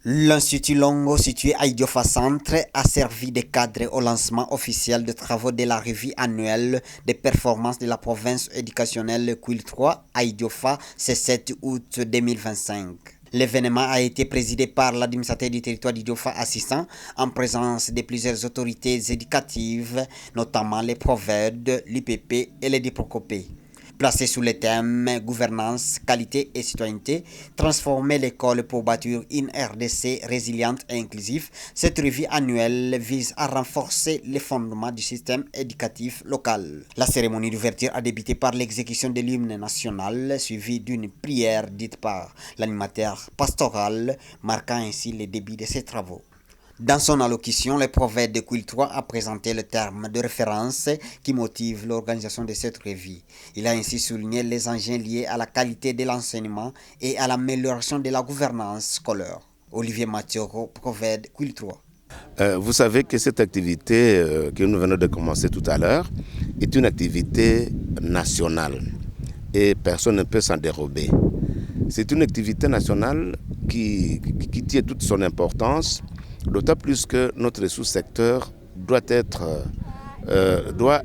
L'Institut Longo, situé à Idiofa Centre, a servi de cadre au lancement officiel des travaux de la revue annuelle des performances de la province éducationnelle Quil 3 à Idiofa ce 7 août 2025. L'événement a été présidé par l'administrateur du territoire d'Idiofa assistant en présence de plusieurs autorités éducatives, notamment les PROVED, l'IPP et les DIPROCOPé. Placé sous le thème gouvernance, qualité et citoyenneté, transformer l'école pour bâtir une RDC résiliente et inclusive, cette revue annuelle vise à renforcer les fondements du système éducatif local. La cérémonie d'ouverture a débuté par l'exécution de l'hymne national, suivie d'une prière dite par l'animateur pastoral, marquant ainsi le début de ces travaux. Dans son allocution, le prophète de Quil 3 a présenté le terme de référence qui motive l'organisation de cette revue. Il a ainsi souligné les enjeux liés à la qualité de l'enseignement et à l'amélioration de la gouvernance scolaire. Olivier Mathioro, prophète Quil 3. Vous savez que cette activité que nous venons de commencer tout à l'heure est une activité nationale et personne ne peut s'en dérober. C'est une activité nationale qui tient toute son importance, d'autant plus que notre sous-secteur doit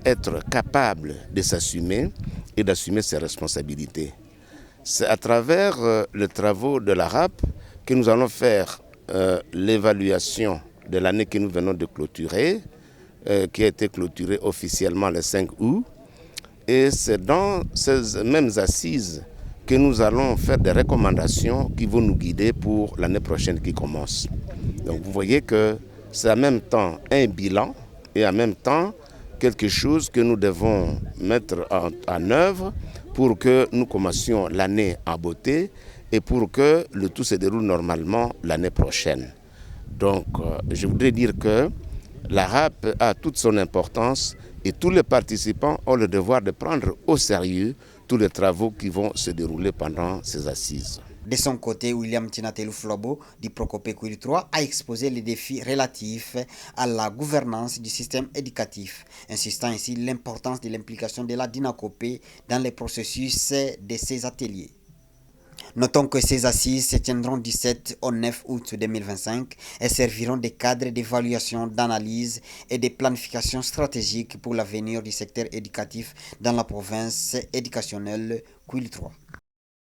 être capable de s'assumer et d'assumer ses responsabilités. C'est à travers les travaux de la RAP que nous allons faire l'évaluation de l'année que nous venons de clôturer, qui a été clôturée officiellement le 5 août. Et c'est dans ces mêmes assises que nous allons faire des recommandations qui vont nous guider pour l'année prochaine qui commence. Donc vous voyez que c'est en même temps un bilan et en même temps quelque chose que nous devons mettre en œuvre pour que nous commencions l'année en beauté et pour que le tout se déroule normalement l'année prochaine. Donc je voudrais dire que la RAP a toute son importance et tous les participants ont le devoir de prendre au sérieux tous les travaux qui vont se dérouler pendant ces assises. De son côté, William Tinatelou Flobo du Procopé Quil 3 a exposé les défis relatifs à la gouvernance du système éducatif, insistant ainsi l'importance de l'implication de la DINACOPé dans les processus de ces ateliers. Notons que ces assises se tiendront du 7 au 9 août 2025 et serviront de cadre d'évaluation, d'analyse et de planification stratégique pour l'avenir du secteur éducatif dans la province éducationnelle Quil 3.